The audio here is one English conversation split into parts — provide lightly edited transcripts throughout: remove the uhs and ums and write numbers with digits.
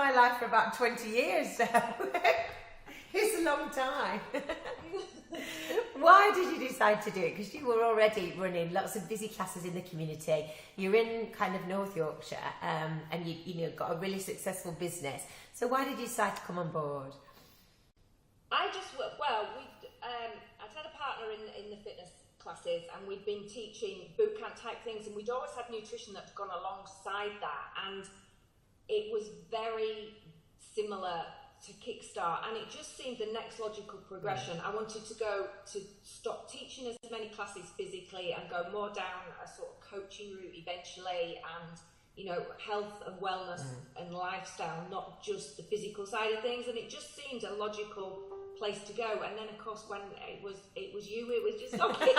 my life for about 20 years now. It's a long time. Why did you decide to do it? Because you were already running lots of busy classes in the community. You're in kind of North Yorkshire, and you got a really successful business. So why did you decide to come on board? I'd had a partner in the fitness classes, and we'd been teaching boot camp type things, and we'd always had nutrition that's gone alongside that, and it was very similar to Kickstart, and it just seemed the next logical progression. I wanted to go to stop teaching as many classes physically and go more down a sort of coaching route eventually, and health and wellness and lifestyle, not just the physical side of things. And it just seemed a logical place to go. And then of course when it was you, it was just okay.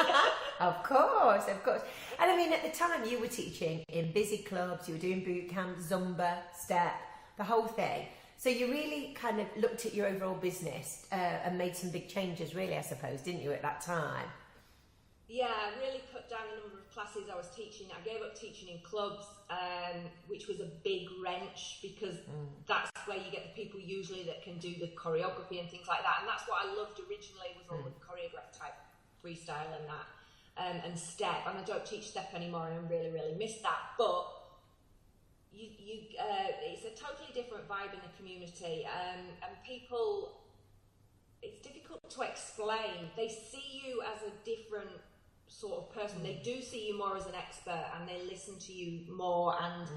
Of course. And I mean, at the time you were teaching in busy clubs, you were doing boot camp, Zumba, step, the whole thing. So you really kind of looked at your overall business and made some big changes, really, I suppose, didn't you, at that time? Yeah, I really cut down the number of classes I was teaching. I gave up teaching in clubs, which was a big wrench, because that's where you get the people usually that can do the choreography and things like that. And that's what I loved originally, was all the choreographed type freestyle and that, and step. And I don't teach step anymore, and I really, really miss that. But it's a totally different vibe in the community, and people, it's difficult to explain. They see you as a different sort of person. They do see you more as an expert, and they listen to you more, and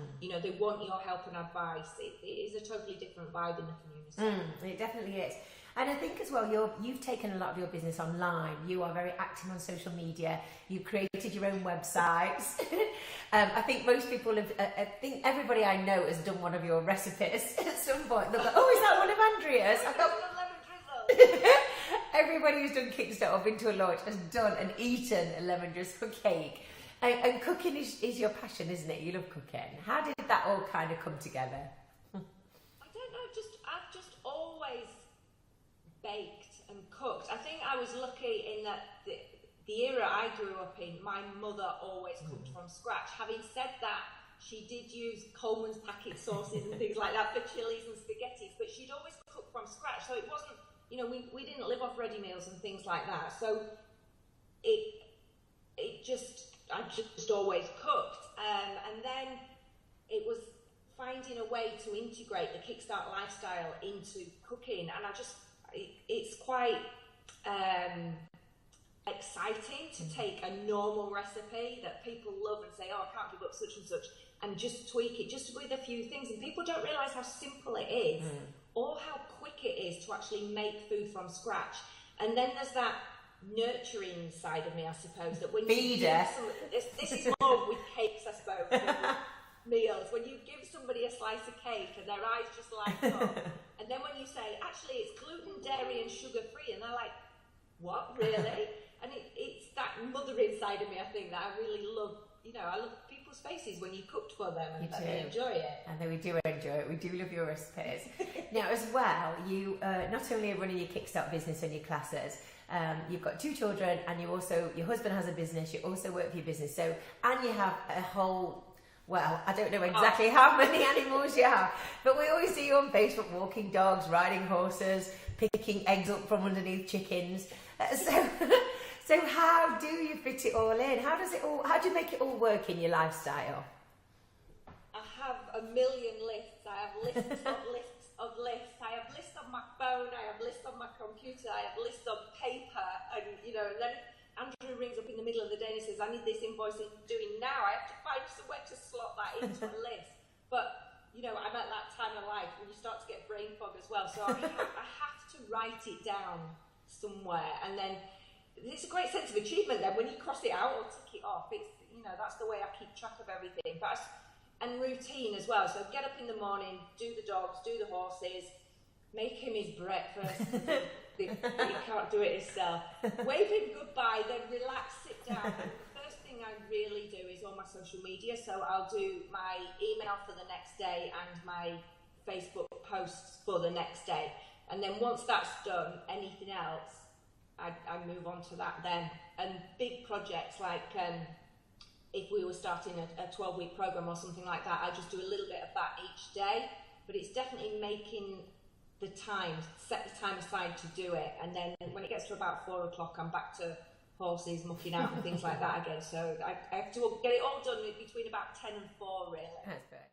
they want your help and advice. It is a totally different vibe in the community. It definitely is. And I think as well, you've taken a lot of your business online. You are very active on social media. You created your own websites. I think most people have, I think everybody I know has done one of your recipes at some point. They'll go, oh, is that one of Andrea's? I go, everybody who's done Kickstart or been to a launch has done and eaten a lemon drizzle cake. And cooking is your passion, isn't it? You love cooking. How did that all kind of come together? I don't know, I've just always baked and cooked. I think I was lucky in that the era I grew up in, my mother always cooked from scratch. Having said that, she did use Coleman's packet sauces and things like that for chilies and spaghettis, but she'd always cooked from scratch. So it wasn't, we didn't live off ready meals and things like that. So I just always cooked. And then it was finding a way to integrate the Kickstart lifestyle into cooking. And it's quite exciting to take a normal recipe that people love and say, oh, I can't give up such and such, and just tweak it just with a few things. And people don't realise how simple it is, or how quick it is to actually make food from scratch. And then there's that nurturing side of me, I suppose, that when you give this is more with cakes, I suppose, meals. When you give somebody a slice of cake and their eyes just light up, and then when you say, actually, it's gluten, dairy, and sugar-free, and they're like, what, really? And it's that mothering side of me, I think, that I really love. I love people's faces when you cooked for them, and they enjoy it. And then we do enjoy it. We do love your recipes. Now, as well, you not only are running your Kickstart business and your classes, you've got 2 children, and your husband has a business, you also work for your business. So, and you have a whole, well, I don't know exactly how many animals you have, but we always see you on Facebook walking dogs, riding horses, picking eggs up from underneath chickens. So how do you fit it all in? How do you make it all work in your lifestyle? I have a million lists. I have lists of lists of lists. I have lists on my phone. I have lists on my computer. I have lists on paper. And then Andrew rings up in the middle of the day and he says, I need this invoice doing now. I have to find somewhere to slot that into a list. But I'm at that time of life when you start to get brain fog as well. So I have to write it down somewhere, and then it's a great sense of achievement then when you cross it out or tick it off. It's that's the way I keep track of everything. And routine as well. So get up in the morning, do the dogs, do the horses, make him his breakfast. He can't do it himself. Wave him goodbye, then relax, sit down. And the first thing I really do is all my social media. So I'll do my email for the next day and my Facebook posts for the next day. And then once that's done, anything else, I move on to that then. And big projects like if we were starting a 12-week program or something like that, I just do a little bit of that each day. but it's definitely making the time, set the time aside to do it, and then when it gets to about 4 o'clock, I'm back to horses mucking out and things like that again. So I have to get it all done between about 10 and 4, really. That's great.